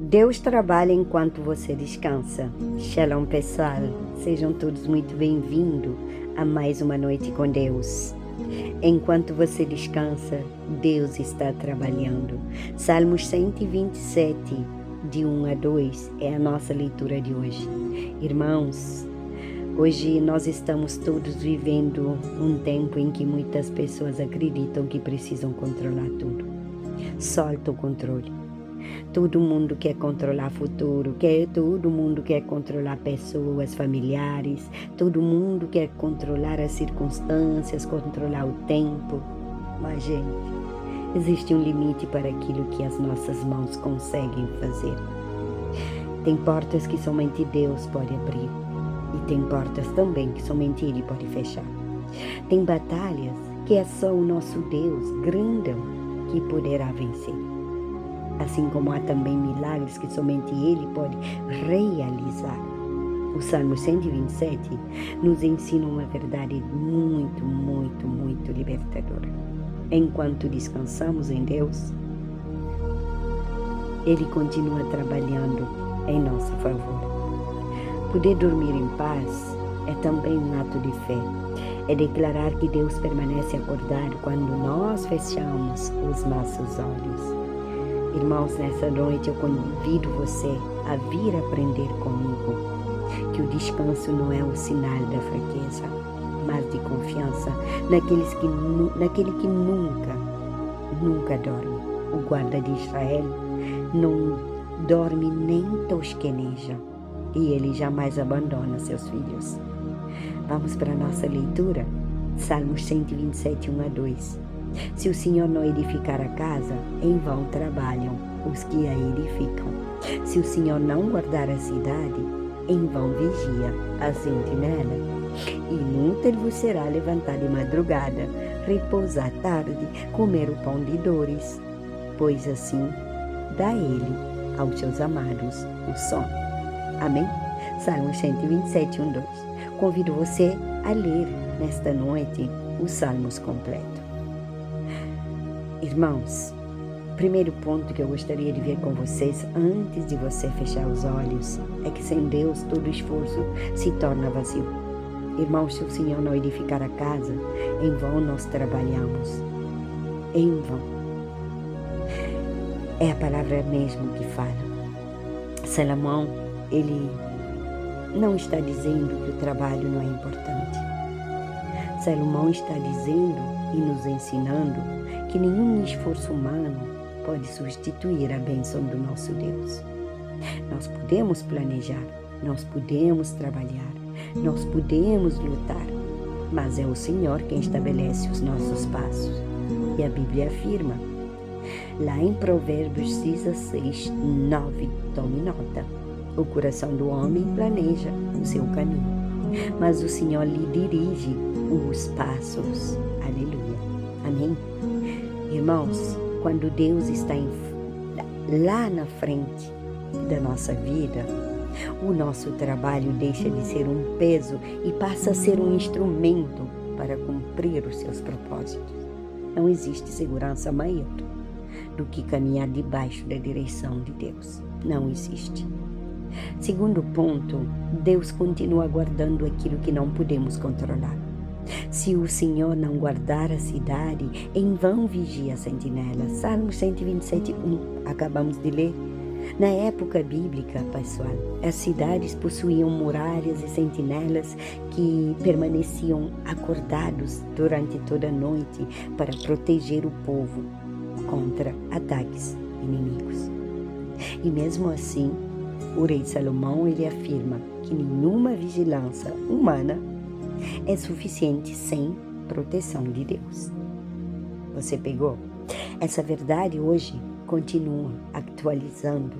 Deus trabalha enquanto você descansa. Shalom, pessoal. Sejam todos muito bem-vindos a mais uma noite com Deus. Enquanto você descansa, Deus está trabalhando. Salmos 127, de 1 a 2, é a nossa leitura de hoje. Irmãos, hoje nós estamos todos vivendo um tempo em que muitas pessoas acreditam que precisam controlar tudo. Solta o controle. Todo mundo quer controlar o futuro, todo mundo quer controlar pessoas, familiares, todo mundo quer controlar as circunstâncias, controlar o tempo. Mas, gente, existe um limite para aquilo que as nossas mãos conseguem fazer. Tem portas que somente Deus pode abrir e tem portas também que somente Ele pode fechar. Tem batalhas que é só o nosso Deus grandão que poderá vencer. Assim como há também milagres que somente Ele pode realizar. O Salmo 127 nos ensina uma verdade muito libertadora. Enquanto descansamos em Deus, Ele continua trabalhando em nosso favor. Poder dormir em paz é também um ato de fé. É declarar que Deus permanece acordado quando nós fechamos os nossos olhos. Irmãos, nessa noite eu convido você a vir aprender comigo que o descanso não é um sinal da fraqueza, mas de confiança naquele que nunca dorme. O guarda de Israel não dorme nem tosqueneja e ele jamais abandona seus filhos. Vamos para a nossa leitura? Salmos 127, 1 a 2. Se o Senhor não edificar a casa, em vão trabalham os que a edificam. Se o Senhor não guardar a cidade, em vão vigia a sentinela. Inútil vos será levantar de madrugada, repousar tarde, comer o pão de dores, pois assim dá Ele aos seus amados o sono. Amém? Salmo 127, 1, 2. Convido você a ler nesta noite os salmos completos. Irmãos, o primeiro ponto que eu gostaria de ver com vocês, antes de você fechar os olhos, é que sem Deus todo esforço se torna vazio. Irmãos, se o Senhor não edificar a casa, em vão nós trabalhamos. Em vão. É a palavra mesmo que fala. Salomão, ele não está dizendo que o trabalho não é importante. Salomão está dizendo e nos ensinando que nenhum esforço humano pode substituir a bênção do nosso Deus. Nós podemos planejar, nós podemos trabalhar, nós podemos lutar, mas é o Senhor quem estabelece os nossos passos. E a Bíblia afirma, lá em Provérbios 16, 9, tome nota, o coração do homem planeja o seu caminho, mas o Senhor lhe dirige os passos. Aleluia. Amém? Irmãos, quando Deus está lá na frente da nossa vida, o nosso trabalho deixa de ser um peso e passa a ser um instrumento para cumprir os seus propósitos. Não existe segurança maior do que caminhar debaixo da direção de Deus. Não existe. Segundo ponto, Deus continua guardando aquilo que não podemos controlar. Se o Senhor não guardar a cidade, em vão vigia a sentinela. Salmo 127, 1, acabamos de ler. Na época bíblica, pessoal, as cidades possuíam muralhas e sentinelas que permaneciam acordados durante toda a noite para proteger o povo contra ataques inimigos. E mesmo assim, o rei Salomão, ele afirma que nenhuma vigilância humana é suficiente sem proteção de Deus. Você pegou? Essa verdade hoje continua atualizado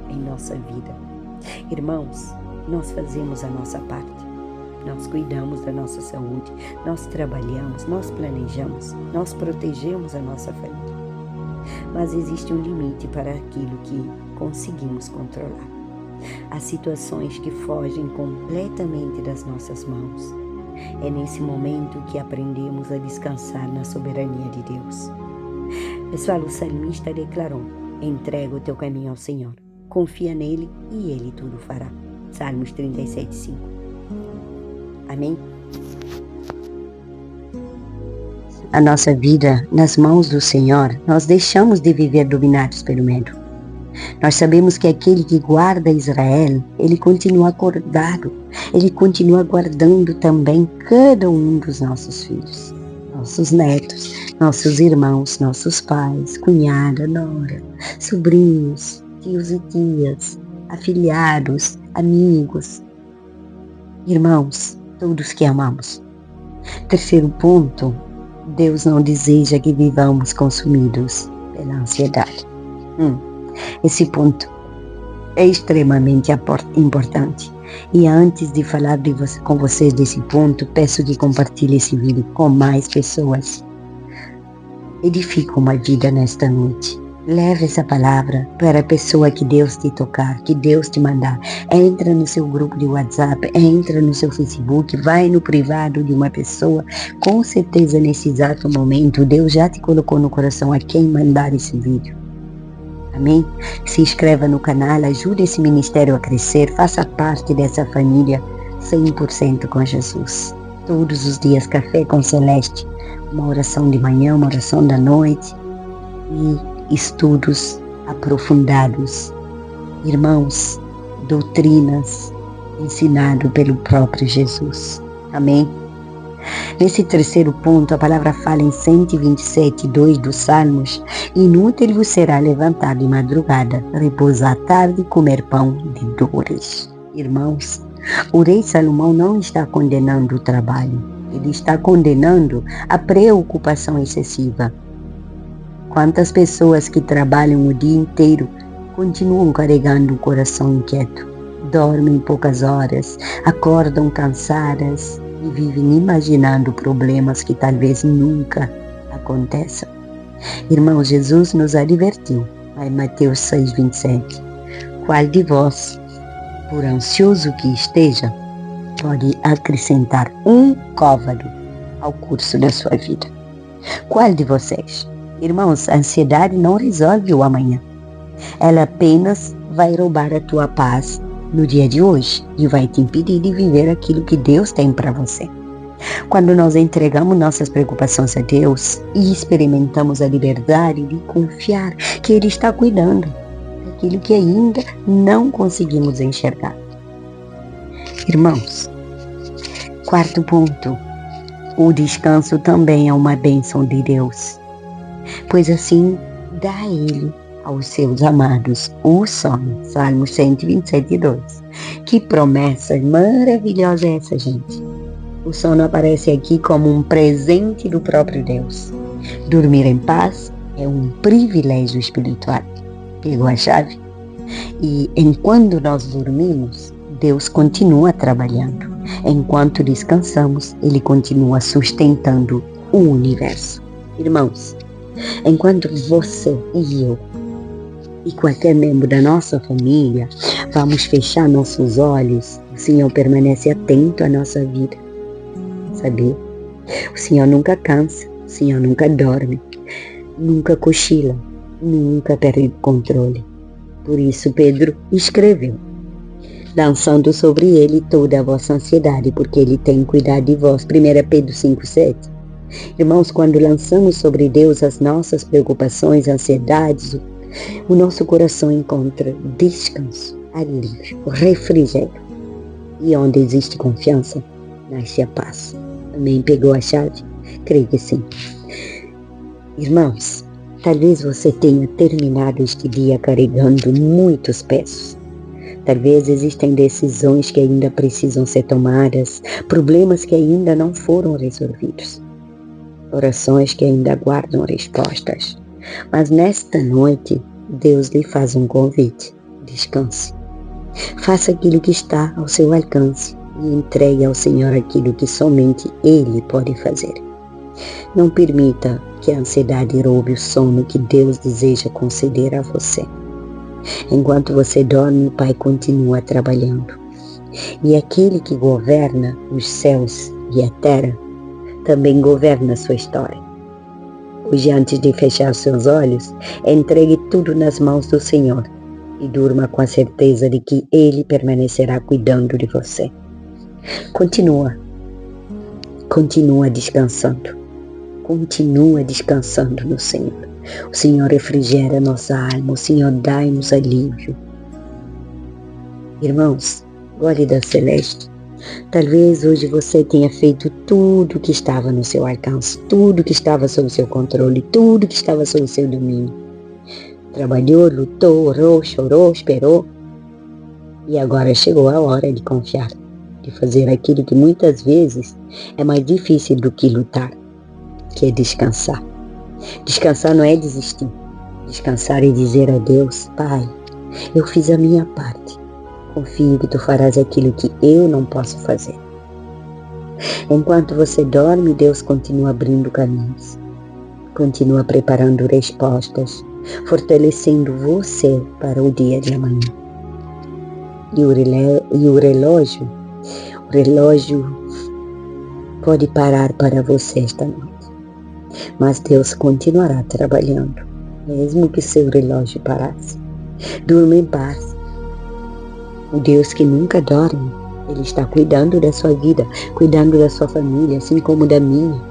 em nossa vida. Irmãos, nós fazemos a nossa parte. Nós cuidamos da nossa saúde, nós trabalhamos, nós planejamos, nós protegemos a nossa família. Mas existe um limite para aquilo que conseguimos controlar. Há situações que fogem completamente das nossas mãos. É nesse momento que aprendemos a descansar na soberania de Deus. Pessoal, o salmista declarou: Entrega o teu caminho ao Senhor. Confia nele e ele tudo fará. Salmos 37:5. Amém? A nossa vida nas mãos do Senhor, nós deixamos de viver dominados pelo medo. Nós sabemos que aquele que guarda Israel, ele continua acordado, ele continua guardando também cada um dos nossos filhos, nossos netos, nossos irmãos, nossos pais, cunhada, nora, sobrinhos, tios e tias, afilhados, amigos, irmãos, todos que amamos. Terceiro ponto, Deus não deseja que vivamos consumidos pela ansiedade. Esse ponto é extremamente importante. E antes de falar com vocês desse ponto, peço que compartilhe esse vídeo com mais pessoas. Edifica uma vida nesta noite. Leve essa palavra para a pessoa que Deus te tocar, que Deus te mandar. Entra no seu grupo de WhatsApp, entra no seu Facebook, vai no privado de uma pessoa. Com certeza nesse exato momento, Deus já te colocou no coração a quem mandar esse vídeo. Amém? Se inscreva no canal, ajude esse ministério a crescer, faça parte dessa família 100% com Jesus. Todos os dias, Café com Celeste, uma oração de manhã, uma oração da noite e estudos aprofundados. Irmãos, doutrinas ensinado pelo próprio Jesus. Amém? Nesse terceiro ponto, a palavra fala em 127:2 dos Salmos: inútil vos será levantar de madrugada, repousar à tarde e comer pão de dores. Irmãos, o rei Salomão não está condenando o trabalho, ele está condenando a preocupação excessiva. Quantas pessoas que trabalham o dia inteiro continuam carregando o coração inquieto, dormem poucas horas, acordam cansadas e vivem imaginando problemas que talvez nunca aconteçam. Irmão, Jesus nos advertiu, em Mateus 6:27, qual de vós, por ansioso que esteja, pode acrescentar um côvado ao curso da sua vida? Qual de vocês? Irmãos, a ansiedade não resolve o amanhã. Ela apenas vai roubar a tua paz no dia de hoje e vai te impedir de viver aquilo que Deus tem para você. Quando nós entregamos nossas preocupações a Deus e experimentamos a liberdade de confiar que Ele está cuidando daquilo que ainda não conseguimos enxergar. Irmãos, quarto ponto, o descanso também é uma bênção de Deus, pois assim dá a Ele, aos seus amados, o sono. Salmos 127:2. Que promessa maravilhosa é essa, gente. O sono aparece aqui como um presente do próprio Deus. Dormir em paz é um privilégio espiritual. Pegou a chave? E enquanto nós dormimos, Deus continua trabalhando. Enquanto descansamos, Ele continua sustentando o universo. Irmãos, enquanto você e eu e qualquer membro da nossa família vamos fechar nossos olhos, o Senhor permanece atento à nossa vida. Sabe? O Senhor nunca cansa, o Senhor nunca dorme, nunca cochila, nunca perde o controle. Por isso Pedro escreveu, lançando sobre ele toda a vossa ansiedade, porque ele tem cuidado de vós. 1 Pedro 5:7. Irmãos, quando lançamos sobre Deus as nossas preocupações, ansiedades, o nosso coração encontra descanso, alívio, refrigério. E onde existe confiança, nasce a paz. Amém? Pegou a chave? Creio que sim. Irmãos, talvez você tenha terminado este dia carregando muitos pesos. Talvez existem decisões que ainda precisam ser tomadas, problemas que ainda não foram resolvidos, orações que ainda aguardam respostas. Mas nesta noite, Deus lhe faz um convite. Descanse. Faça aquilo que está ao seu alcance e entregue ao Senhor aquilo que somente Ele pode fazer. Não permita que a ansiedade roube o sono que Deus deseja conceder a você. Enquanto você dorme, o Pai continua trabalhando. E aquele que governa os céus e a terra também governa a sua história. Hoje, antes de fechar seus olhos, entregue tudo nas mãos do Senhor e durma com a certeza de que Ele permanecerá cuidando de você. Continua descansando. Continua descansando no Senhor. O Senhor refrigera nossa alma, o Senhor dá-nos alívio. Irmãos, Guarida Celeste, talvez hoje você tenha feito tudo que estava no seu alcance, tudo que estava sob seu controle, tudo que estava sob seu domínio. Trabalhou, lutou, orou, chorou, esperou. E agora chegou a hora de confiar, de fazer aquilo que muitas vezes é mais difícil do que lutar, que é descansar. Descansar não é desistir. Descansar é dizer a Deus: Pai, eu fiz a minha parte. Confio que Tu farás aquilo que eu não posso fazer. Enquanto você dorme, Deus continua abrindo caminhos. Continua preparando respostas, fortalecendo você para o dia de amanhã. E o relógio pode parar para você esta noite. Mas Deus continuará trabalhando, mesmo que seu relógio parasse. Durma em paz. O Deus que nunca dorme, Ele está cuidando da sua vida, cuidando da sua família, assim como da minha.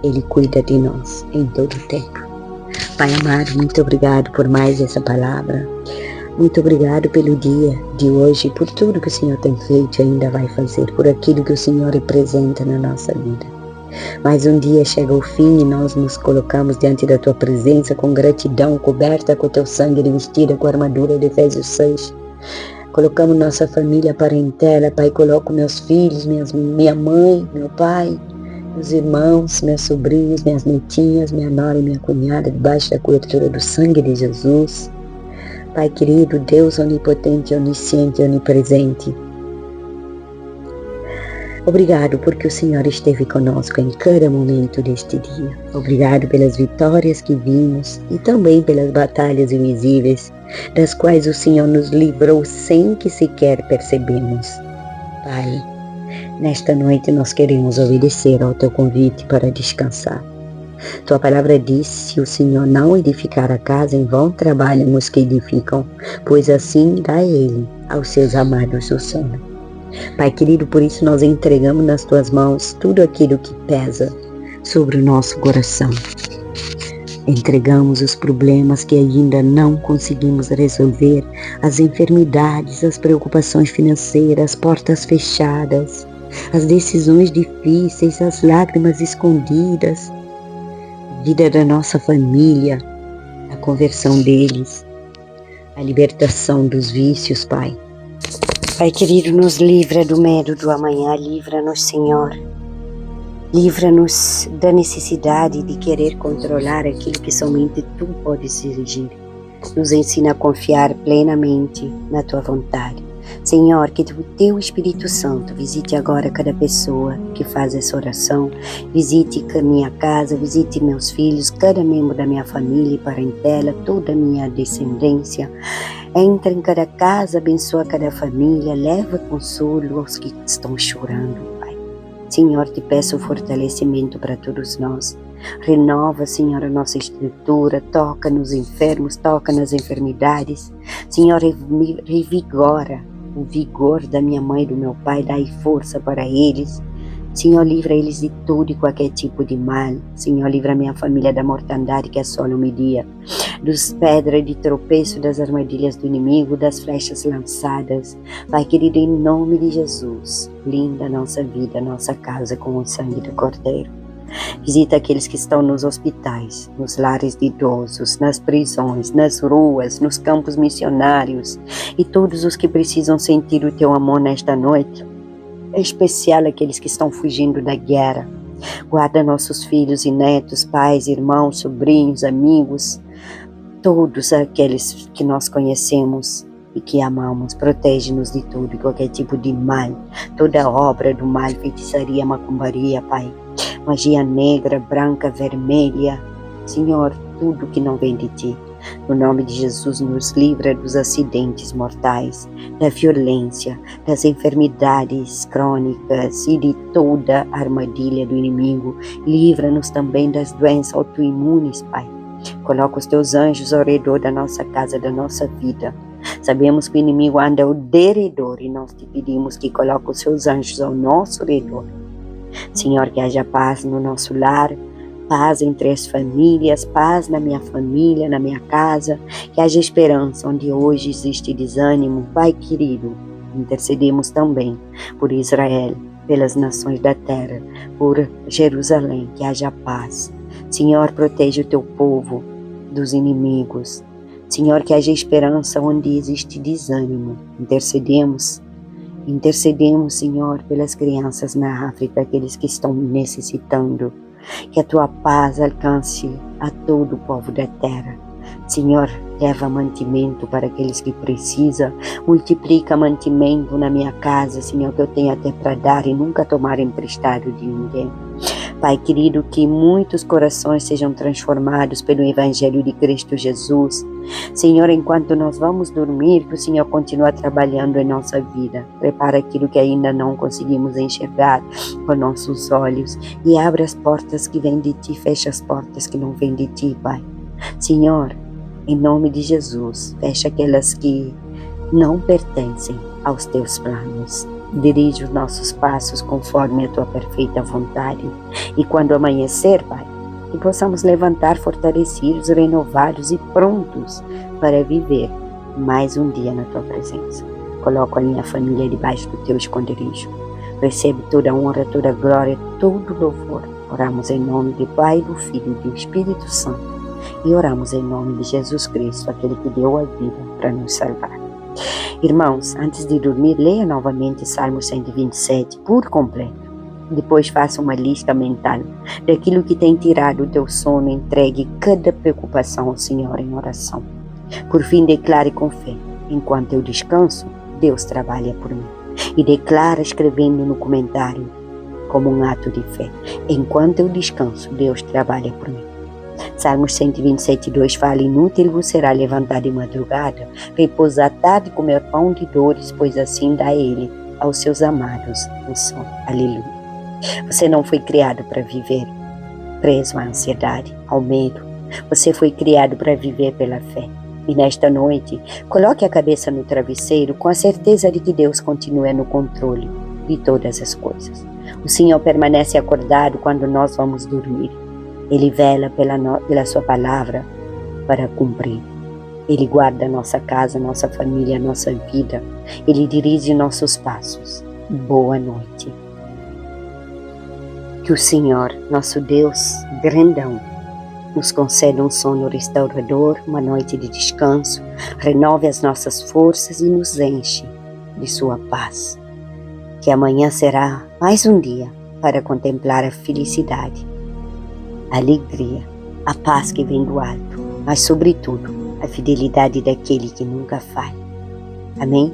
Ele cuida de nós em todo o tempo. Pai amado, muito obrigado por mais essa palavra. Muito obrigado pelo dia de hoje, por tudo que o Senhor tem feito e ainda vai fazer, por aquilo que o Senhor representa na nossa vida. Mais um dia chega ao fim e nós nos colocamos diante da Tua presença com gratidão, coberta com o Teu sangue, revestida com a armadura de Efésios 6. Colocamos nossa família parentela, Pai, coloco meus filhos, minha mãe, meu pai, meus irmãos, meus sobrinhos, minhas netinhas, minha nora e minha cunhada, debaixo da cobertura do sangue de Jesus. Pai querido, Deus onipotente, onisciente, onipresente, obrigado porque o Senhor esteve conosco em cada momento deste dia. Obrigado pelas vitórias que vimos e também pelas batalhas invisíveis, das quais o Senhor nos livrou sem que sequer percebemos. Pai, nesta noite nós queremos obedecer ao Teu convite para descansar. Tua palavra diz: se o Senhor não edificar a casa, em vão trabalham os que edificam, pois assim dá Ele aos seus amados o sono. Pai querido, por isso nós entregamos nas Tuas mãos tudo aquilo que pesa sobre o nosso coração. Entregamos os problemas que ainda não conseguimos resolver, as enfermidades, as preocupações financeiras, as portas fechadas, as decisões difíceis, as lágrimas escondidas, a vida da nossa família, a conversão deles, a libertação dos vícios, Pai. Pai querido, nos livra do medo do amanhã, livra-nos, Senhor. Livra-nos da necessidade de querer controlar aquilo que somente Tu podes dirigir. Nos ensina a confiar plenamente na Tua vontade. Senhor, que o Teu Espírito Santo visite agora cada pessoa que faz essa oração, visite a minha casa, visite meus filhos, cada membro da minha família e parentela, toda a minha descendência. Entra em cada casa, abençoa cada família, leva consolo aos que estão chorando, Pai. Senhor, te peço fortalecimento para todos nós. Renova, Senhor, a nossa estrutura, toca nos enfermos, toca nas enfermidades. Senhor, revigora o vigor da minha mãe e do meu pai, dai força para eles. Senhor, livra eles de todo e qualquer tipo de mal. Senhor, livra a minha família da mortandade que assola o dia, dos pedras de tropeço, das armadilhas do inimigo, das flechas lançadas. Pai querido, em nome de Jesus, linda a nossa vida, a nossa casa com o sangue do Cordeiro. Visita aqueles que estão nos hospitais, nos lares de idosos, nas prisões, nas ruas, nos campos missionários e todos os que precisam sentir o Teu amor nesta noite. Em especial aqueles que estão fugindo da guerra. Guarda nossos filhos e netos, pais, irmãos, sobrinhos, amigos, todos aqueles que nós conhecemos e que amamos. Protege-nos de tudo e qualquer tipo de mal, toda obra do mal, feitiçaria, macumbaria, Pai. Magia negra, branca, vermelha. Senhor, tudo que não vem de ti. No nome de Jesus, nos livra dos acidentes mortais, da violência, das enfermidades crônicas e de toda a armadilha do inimigo. Livra-nos também das doenças autoimunes, Pai. Coloca os teus anjos ao redor da nossa casa, da nossa vida. Sabemos que o inimigo anda ao derredor e nós te pedimos que coloque os seus anjos ao nosso redor. Senhor, que haja paz no nosso lar, paz entre as famílias, paz na minha família, na minha casa, que haja esperança onde hoje existe desânimo. Pai querido, intercedemos também por Israel, pelas nações da terra, por Jerusalém, que haja paz. Senhor, protege o teu povo dos inimigos. Senhor, que haja esperança onde existe desânimo. Intercedemos, Senhor, pelas crianças na África, aqueles que estão necessitando. Que a tua paz alcance a todo o povo da terra. Senhor, leva mantimento para aqueles que precisam. Multiplica mantimento na minha casa, Senhor, que eu tenho até para dar e nunca tomar emprestado de ninguém. Pai querido, que muitos corações sejam transformados pelo Evangelho de Cristo Jesus. Senhor, enquanto nós vamos dormir, que o Senhor continua trabalhando em nossa vida. Prepara aquilo que ainda não conseguimos enxergar com nossos olhos e abre as portas que vêm de Ti, fecha as portas que não vêm de Ti, Pai. Senhor, em nome de Jesus, fecha aquelas que não pertencem aos Teus planos. Dirige os nossos passos conforme a Tua perfeita vontade. E quando amanhecer, Pai, que possamos levantar fortalecidos, renovados e prontos para viver mais um dia na Tua presença. Coloco a minha família debaixo do Teu esconderijo. Recebe toda a honra, toda a glória, todo o louvor. Oramos em nome do Pai, do Filho e do Espírito Santo. E oramos em nome de Jesus Cristo, aquele que deu a vida para nos salvar. Irmãos, antes de dormir, leia novamente Salmo 127 por completo. Depois faça uma lista mental daquilo que tem tirado o teu sono. Entregue cada preocupação ao Senhor em oração. Por fim, declare com fé: enquanto eu descanso, Deus trabalha por mim. E declara escrevendo no comentário, como um ato de fé: enquanto eu descanso, Deus trabalha por mim. Salmos 127:2 fala: inútil vos será levantar de madrugada, repousar tarde e comer pão de dores, pois assim dá Ele aos seus amados o sono. Aleluia. Você não foi criado para viver preso à ansiedade, ao medo. Você foi criado para viver pela fé. E nesta noite, coloque a cabeça no travesseiro com a certeza de que Deus continua no controle de todas as coisas. O Senhor permanece acordado quando nós vamos dormir. Ele vela pela sua palavra para cumprir. Ele guarda nossa casa, nossa família, nossa vida. Ele dirige nossos passos. Boa noite. Que o Senhor, nosso Deus grandão, nos conceda um sono restaurador, uma noite de descanso, renove as nossas forças e nos enche de sua paz. Que amanhã será mais um dia para contemplar a felicidade, a alegria, a paz que vem do alto, mas sobretudo a fidelidade daquele que nunca falha. Amém?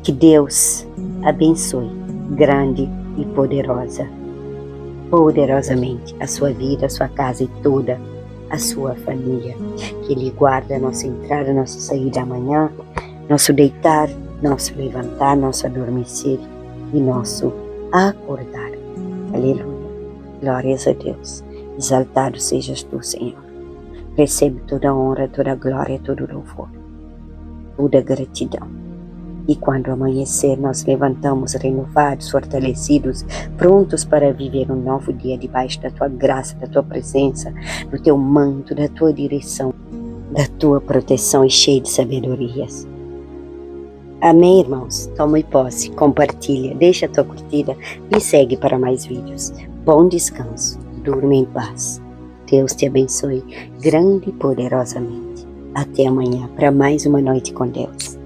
Que Deus abençoe grande e poderosamente a sua vida, a sua casa e toda a sua família. Que Ele guarde a nossa entrada, a nossa saída amanhã, nosso deitar, nosso levantar, nosso adormecer e nosso acordar. Aleluia. Glórias a Deus. Exaltado sejas tu, Senhor. Recebe toda a honra, toda a glória, todo o louvor, toda a gratidão. E quando amanhecer, nós levantamos renovados, fortalecidos, prontos para viver um novo dia debaixo da tua graça, da tua presença, do teu manto, da tua direção, da tua proteção e cheio de sabedorias. Amém, irmãos? Toma posse, compartilha, deixa a tua curtida, me segue para mais vídeos. Bom descanso, durma em paz. Deus te abençoe grande e poderosamente. Até amanhã para mais uma noite com Deus.